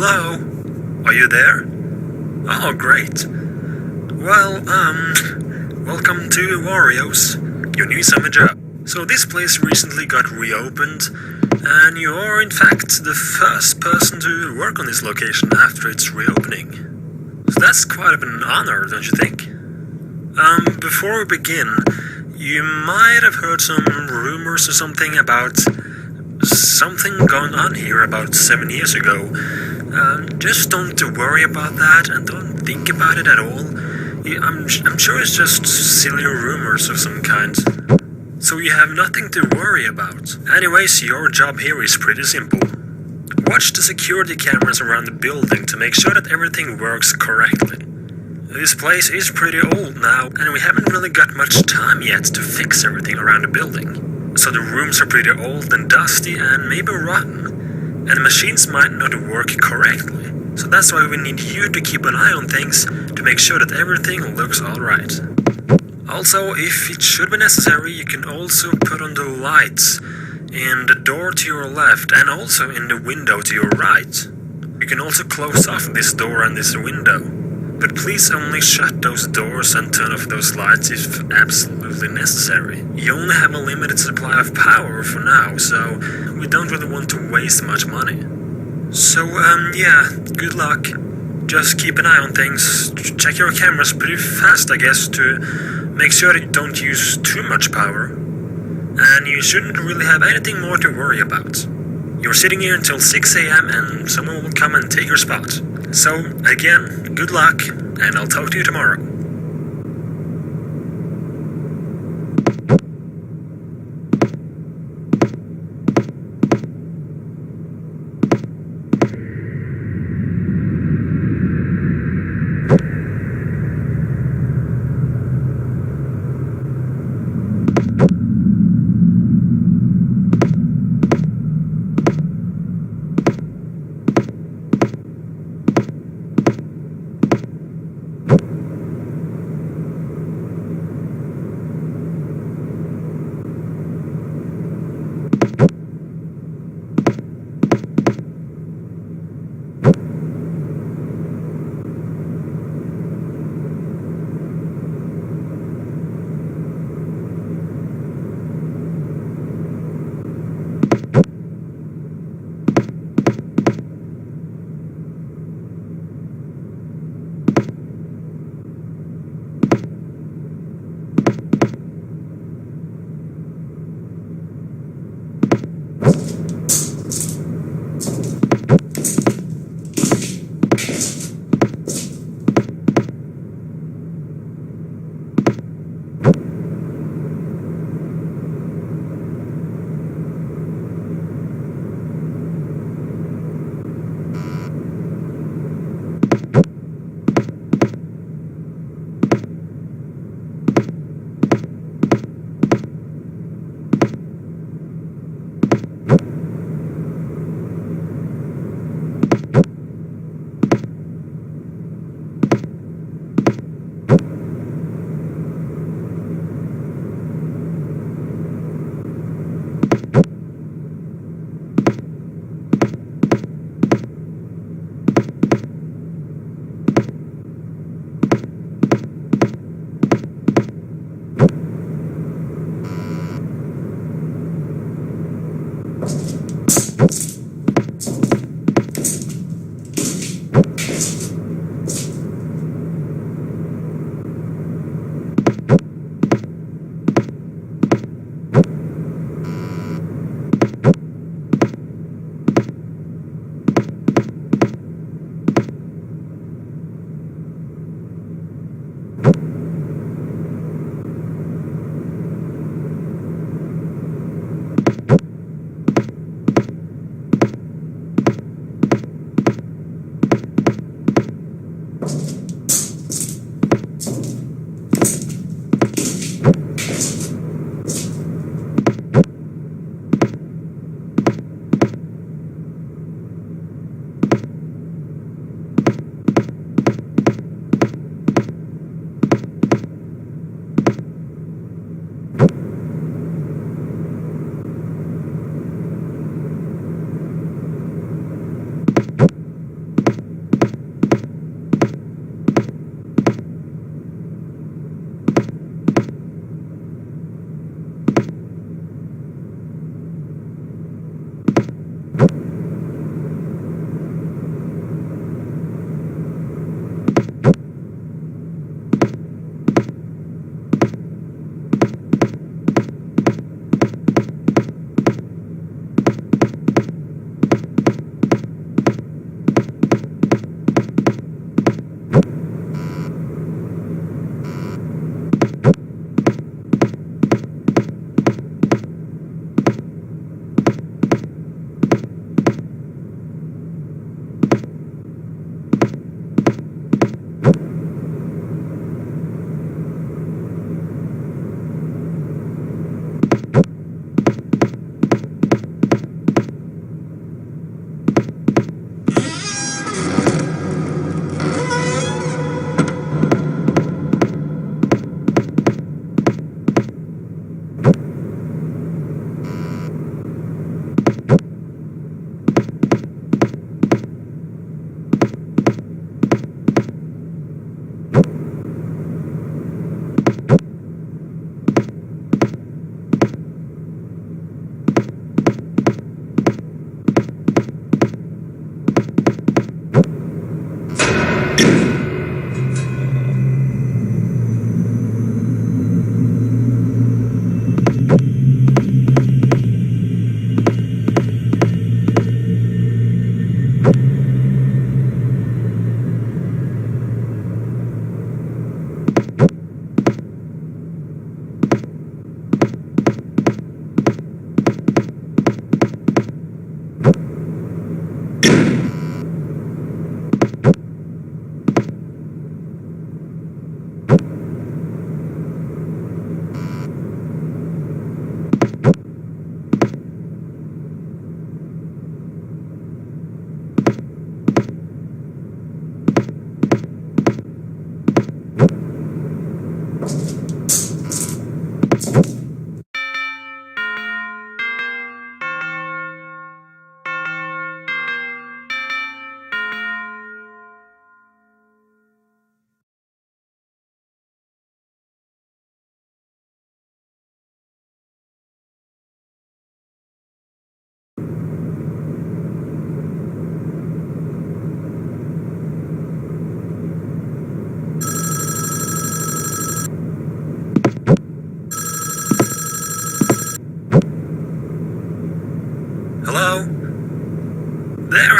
hello? Are you there? Oh, great. Well, welcome to Wario's, your new summer job. So this place recently got reopened, and you are in fact the first person to work on this location after its reopening. So that's quite an honor, don't you think? Before we begin, you might have heard some rumors or something about something going on here about 7 years ago. Just don't worry about that and don't think about it at all. I'm sure it's just silly rumors of some kind. So you have nothing to worry about. Anyways, your job here is pretty simple. Watch the security cameras around the building to make sure that everything works correctly. This place is pretty old now, and we haven't really got much time yet to fix everything around the building. So the rooms are pretty old and dusty and maybe rotten, and the machines might not work correctly. So that's why we need you to keep an eye on things to make sure that everything looks alright. Also, if it should be necessary, you can also put on the lights in the door to your left and also in the window to your right. You can also close off this door and this window. But please only shut those doors and turn off those lights if absolutely necessary. You only have a limited supply of power for now, so we don't really want to waste much money. So, yeah, good luck. Just keep an eye on things. Check your cameras pretty fast, I guess, to make sure that you don't use too much power. And you shouldn't really have anything more to worry about. You're sitting here until 6 a.m. and someone will come and take your spot. So, again, good luck, and I'll talk to you tomorrow.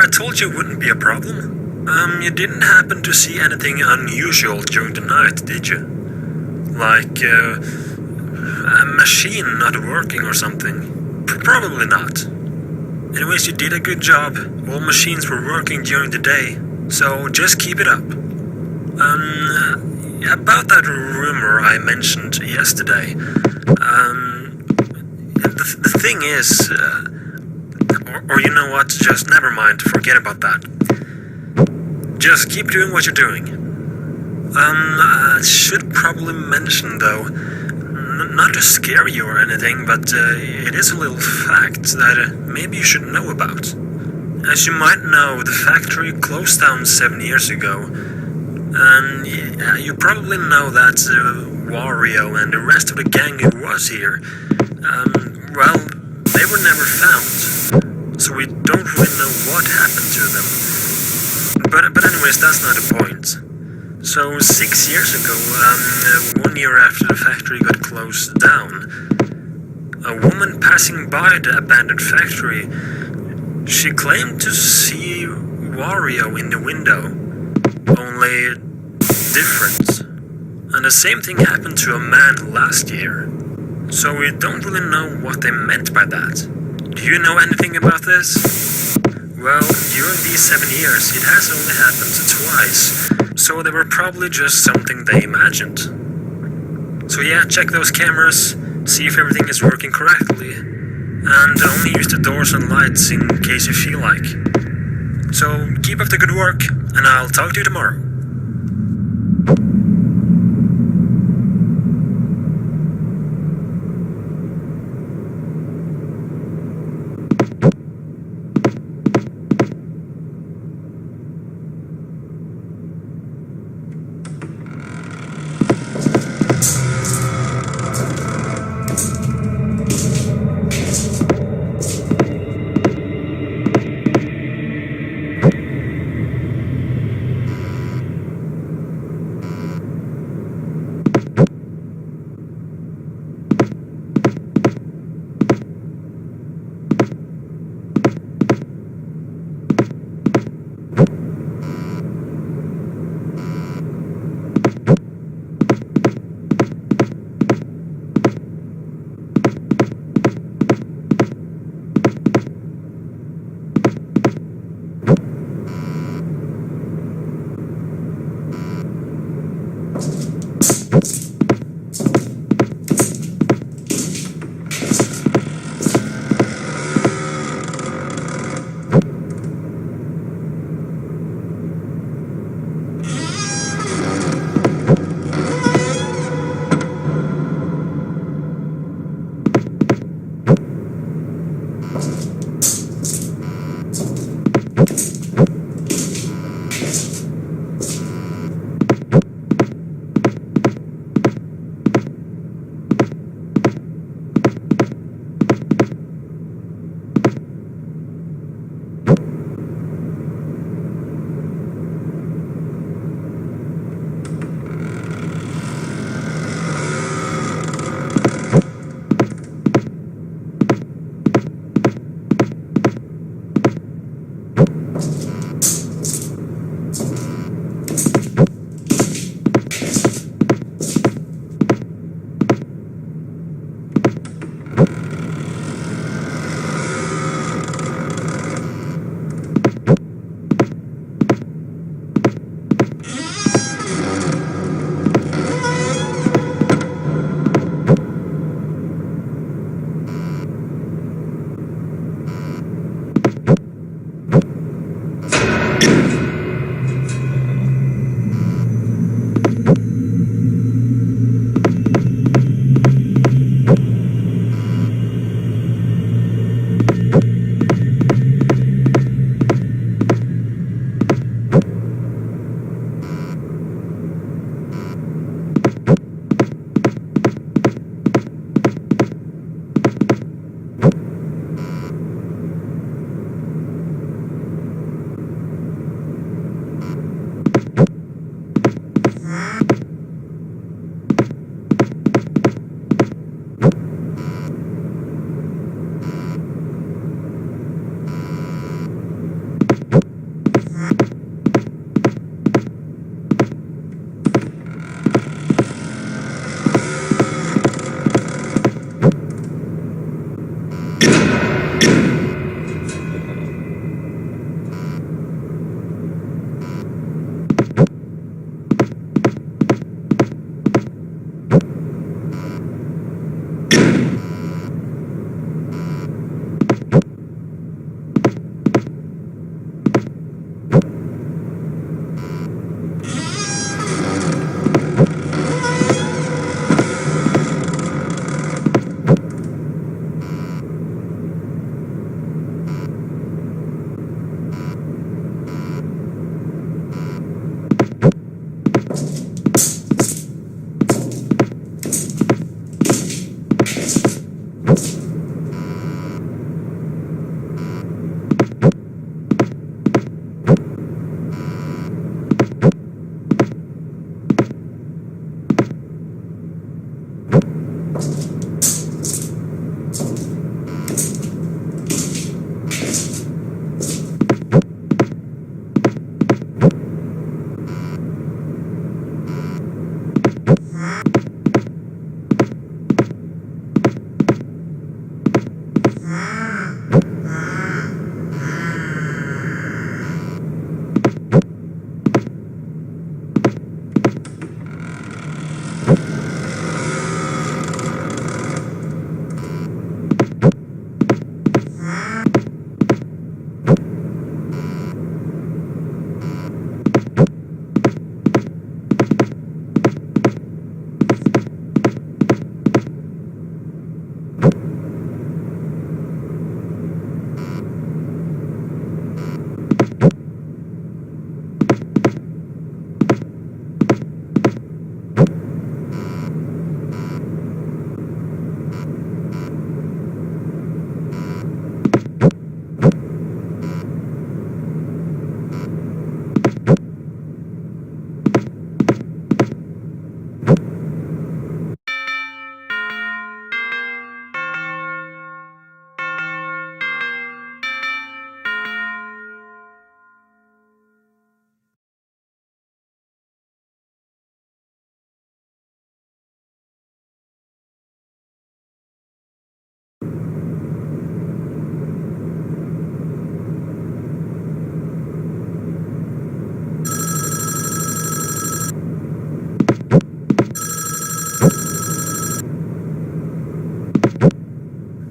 told you it wouldn't be a problem. You didn't happen to see anything unusual during the night, did you? Like, a machine not working or something? Probably not. Anyways, you did a good job. All machines were working during the day, so just keep it up. About that rumor I mentioned yesterday, the thing is, or you know what, just never mind, forget about that. Just keep doing what you're doing. I should probably mention though, not to scare you or anything, but it is a little fact that maybe you should know about. As you might know, the factory closed down 7 years ago, and you probably know that Wario and the rest of the gang who was here, well, they were never found, so we don't really know what happened to them. But anyways, that's not the point. So 6 years ago, 1 year after the factory got closed down, a woman passing by the abandoned factory, she claimed to see Wario in the window, only different. And the same thing happened to a man last year. So we don't really know what they meant by that. Do you know anything about this? Well, during these 7 years, it has only happened twice, so they were probably just something they imagined. So yeah, check those cameras, see if everything is working correctly, and only use the doors and lights in case you feel like. So keep up the good work, and I'll talk to you tomorrow.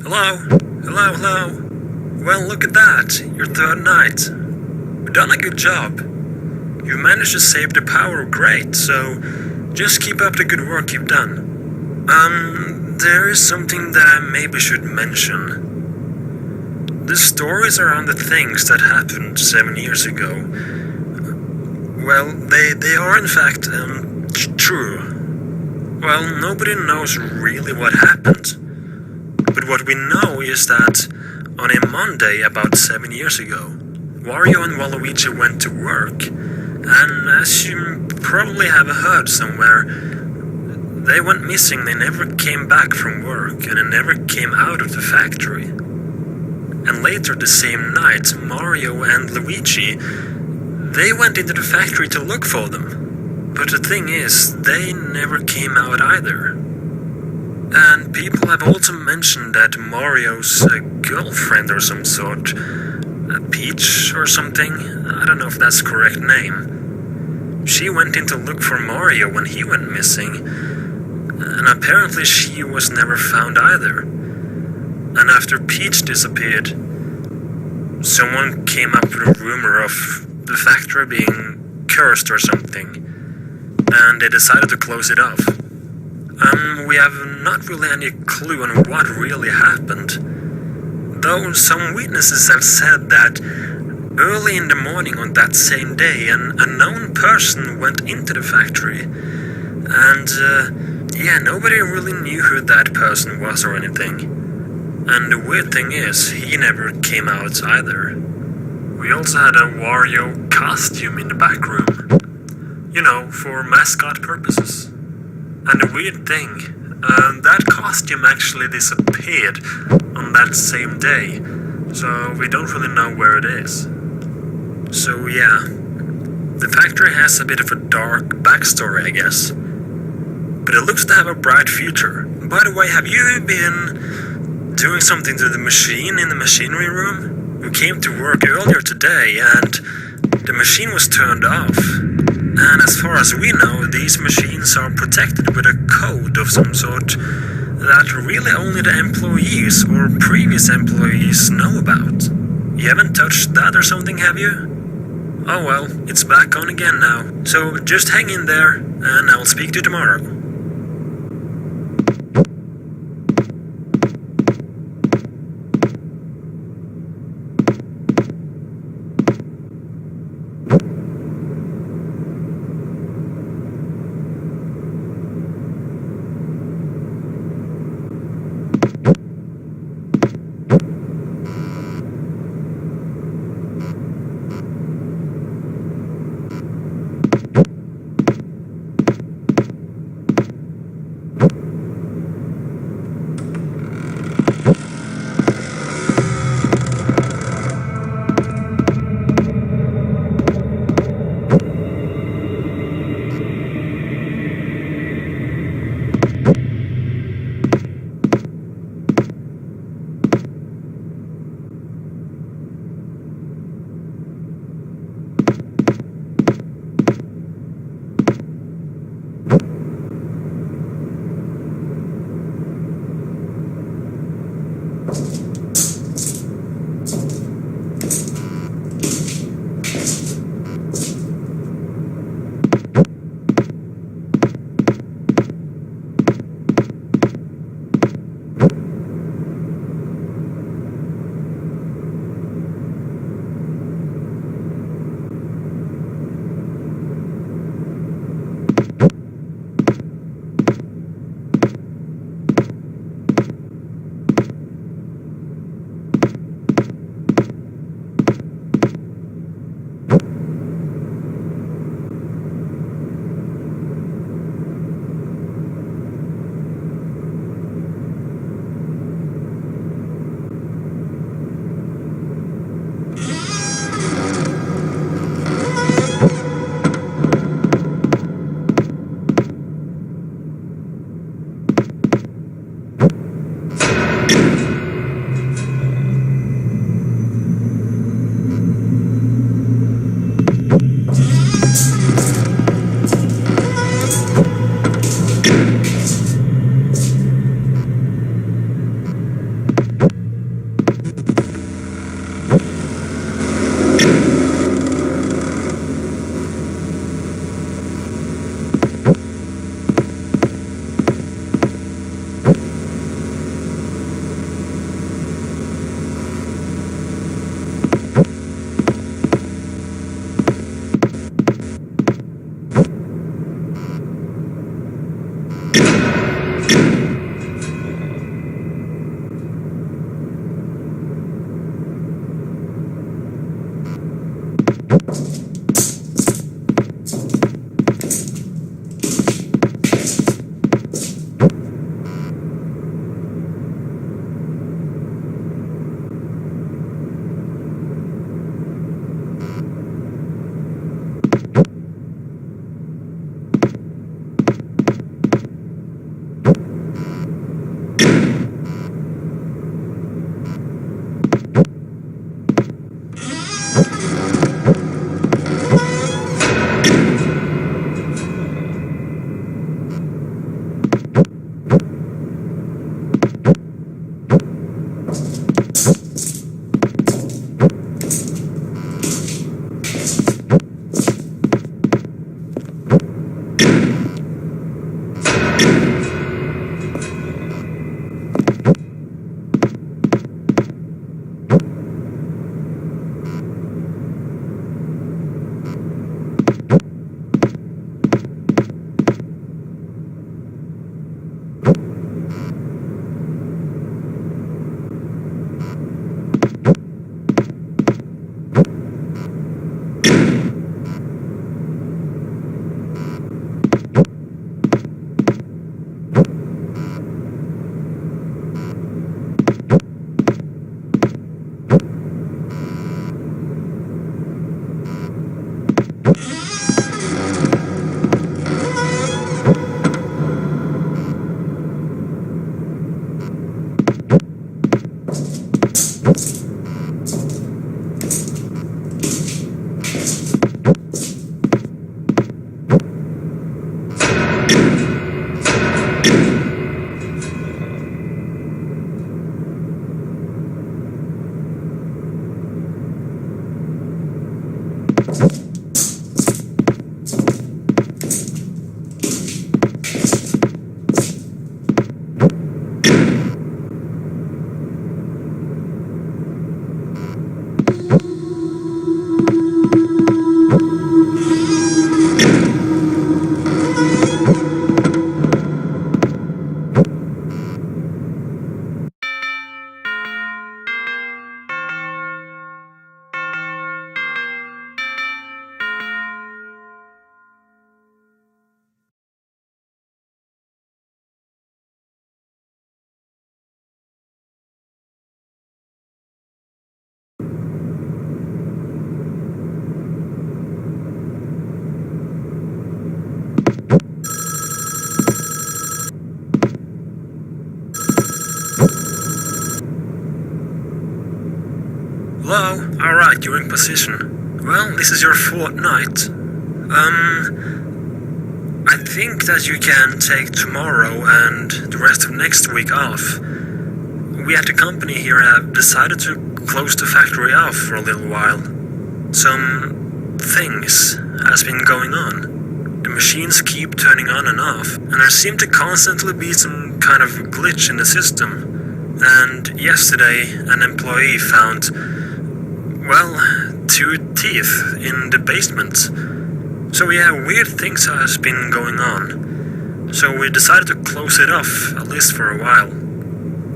Hello? Hello, hello? Well, look at that, your third night. You've done a good job. You've managed to save the power, great, so just keep up the good work you've done. There is something that I maybe should mention. The stories around the things that happened 7 years ago, well, they are in fact, true. Well, nobody knows really what happened. But what we know is that on a Monday about 7 years ago, Wario and Waluigi went to work, and as you probably have heard somewhere, they went missing. They never came back from work, and they never came out of the factory. And later the same night, Mario and Luigi, they went into the factory to look for them. But the thing is, they never came out either. And people have also mentioned that Mario's girlfriend or some sort, Peach or something, I don't know if that's the correct name, she went in to look for Mario when he went missing, and apparently she was never found either. And after Peach disappeared, someone came up with a rumor of the factory being cursed or something, and they decided to close it off. We have not really any clue on what really happened, though some witnesses have said that early in the morning on that same day, an unknown person went into the factory, and nobody really knew who that person was or anything. And the weird thing is, he never came out either. We also had a Wario costume in the back room, you know, for mascot purposes. And the weird thing, that costume actually disappeared on that same day, so we don't really know where it is. So yeah, the factory has a bit of a dark backstory, I guess. But it looks to have a bright future. By the way, have you been doing something to the machine in the machinery room? We came to work earlier today and the machine was turned off. And as far as we know, these machines are protected with a code of some sort. that really only the employees or previous employees know about. You haven't touched that or something, have you? Oh well, it's back on again now, so just hang in there, and I'll speak to you tomorrow. Hello? Alright, you're in position. Well, this is your fourth night. I think that you can take tomorrow and the rest of next week off. We at the company here have decided to close the factory off for a little while. Some things has been going on. The machines keep turning on and off, and there seem to constantly be some kind of glitch in the system. And yesterday, an employee found, well, 2 teeth in the basement. So yeah, weird things has been going on. So we decided to close it off, at least for a while.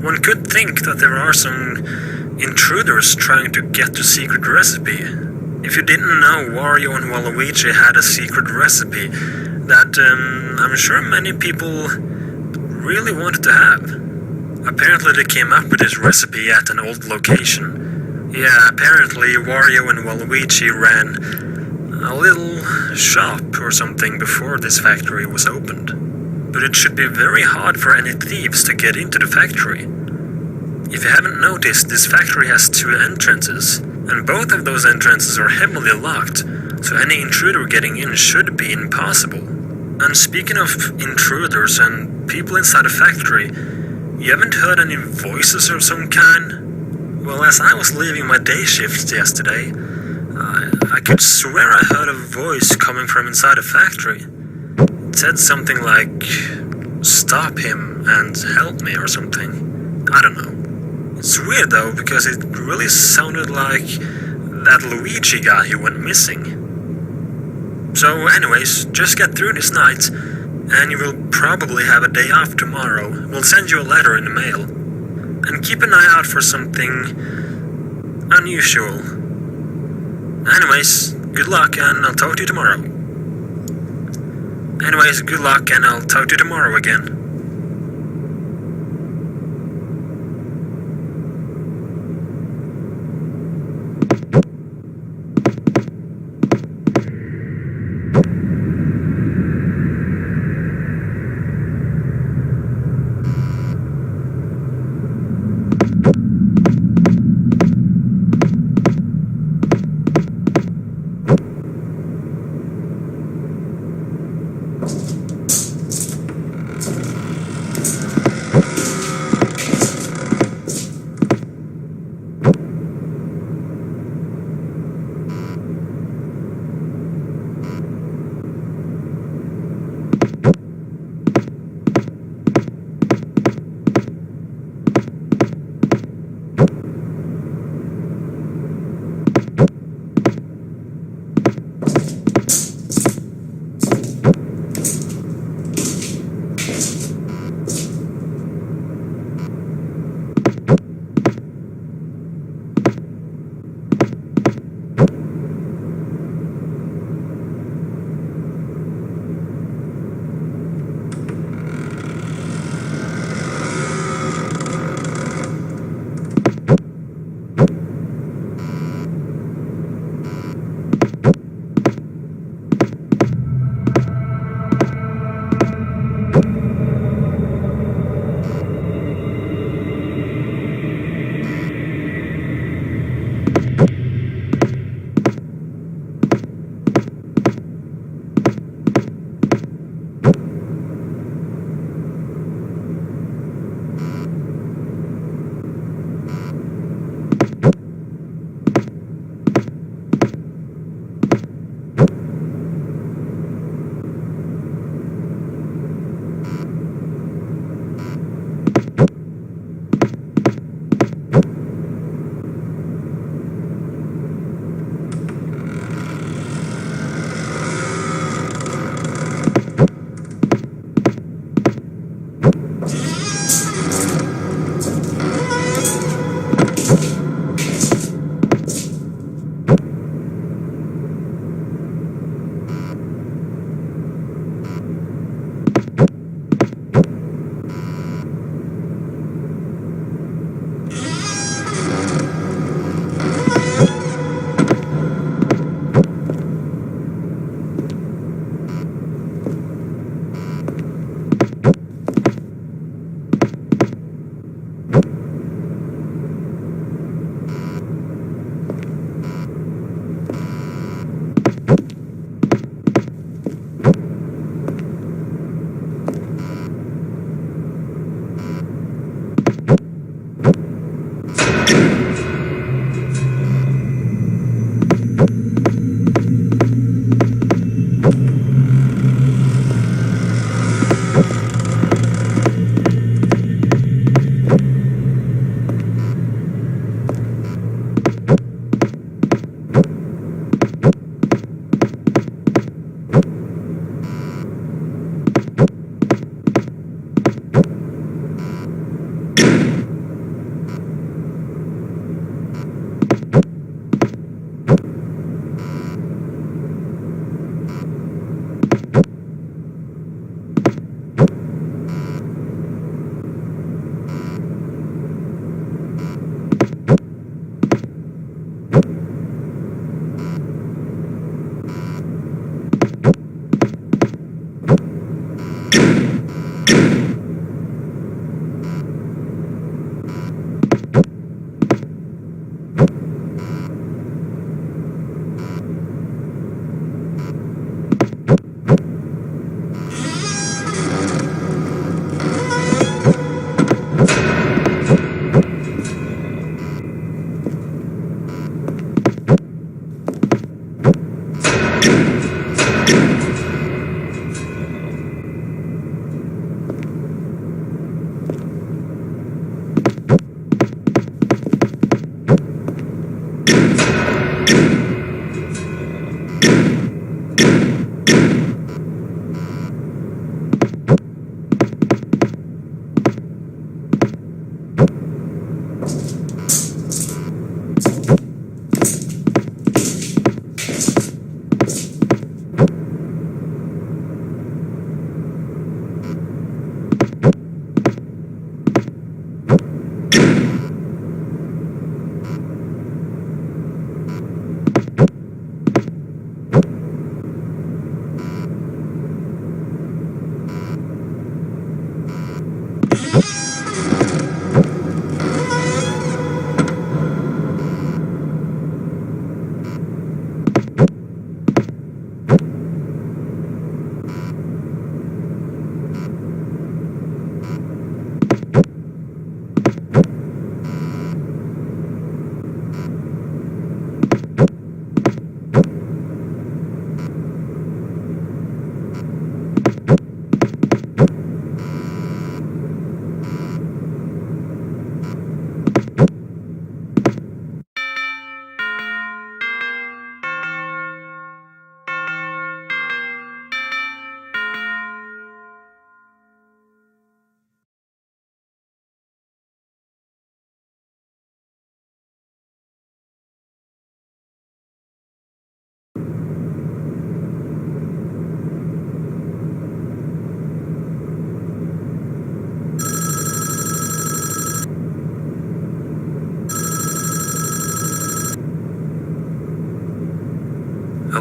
One could think that there are some intruders trying to get the secret recipe. If you didn't know, Wario and Waluigi had a secret recipe that I'm sure many people really wanted to have. Apparently they came up with this recipe at an old location. Yeah, apparently Wario and Waluigi ran a little shop or something before this factory was opened. But it should be very hard for any thieves to get into the factory. If you haven't noticed, this factory has 2 entrances, and both of those entrances are heavily locked, so any intruder getting in should be impossible. And speaking of intruders and people inside the factory, you haven't heard any voices of some kind? Well, as I was leaving my day shift yesterday, I could swear I heard a voice coming from inside the factory. It said something like, "Stop him and help me," or something. I don't know. It's weird though, because it really sounded like that Luigi guy who went missing. So anyways, just get through this night, and you will probably have a day off tomorrow. We'll send you a letter in the mail. And keep an eye out for something unusual. Anyways, good luck, and I'll talk to you tomorrow. Anyways, good luck, and I'll talk to you tomorrow again.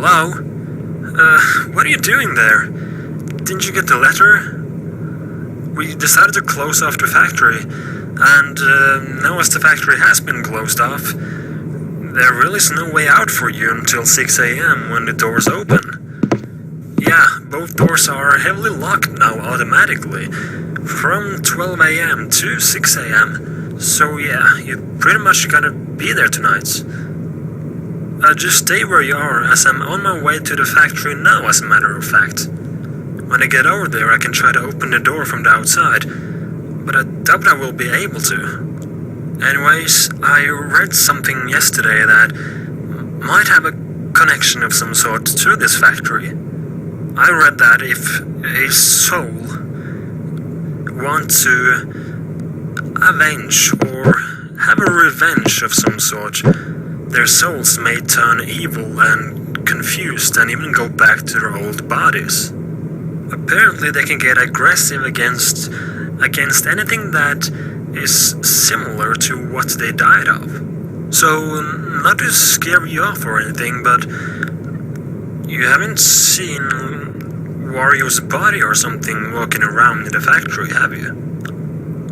Hello? What are you doing there? Didn't you get the letter? We decided to close off the factory, and now as the factory has been closed off, there really is no way out for you until 6 a.m. when the doors open. Yeah, both doors are heavily locked now automatically, from 12 a.m. to 6 a.m. So yeah, you pretty much gotta be there tonight. Just stay where you are, as I'm on my way to the factory now, as a matter of fact. When I get over there, I can try to open the door from the outside, but I doubt I will be able to. Anyways, I read something yesterday that might have a connection of some sort to this factory. I read that if a soul wants to avenge or have a revenge of some sort, their souls may turn evil and confused and even go back to their old bodies. Apparently they can get aggressive against anything that is similar to what they died of. So, not to scare you off or anything, but you haven't seen Wario's body or something walking around in the factory, have you?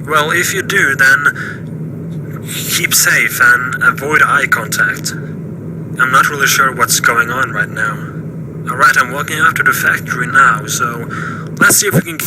Well, if you do, then keep safe and avoid eye contact. I'm not really sure what's going on right now. Alright, I'm walking after the factory now, so let's see if we can...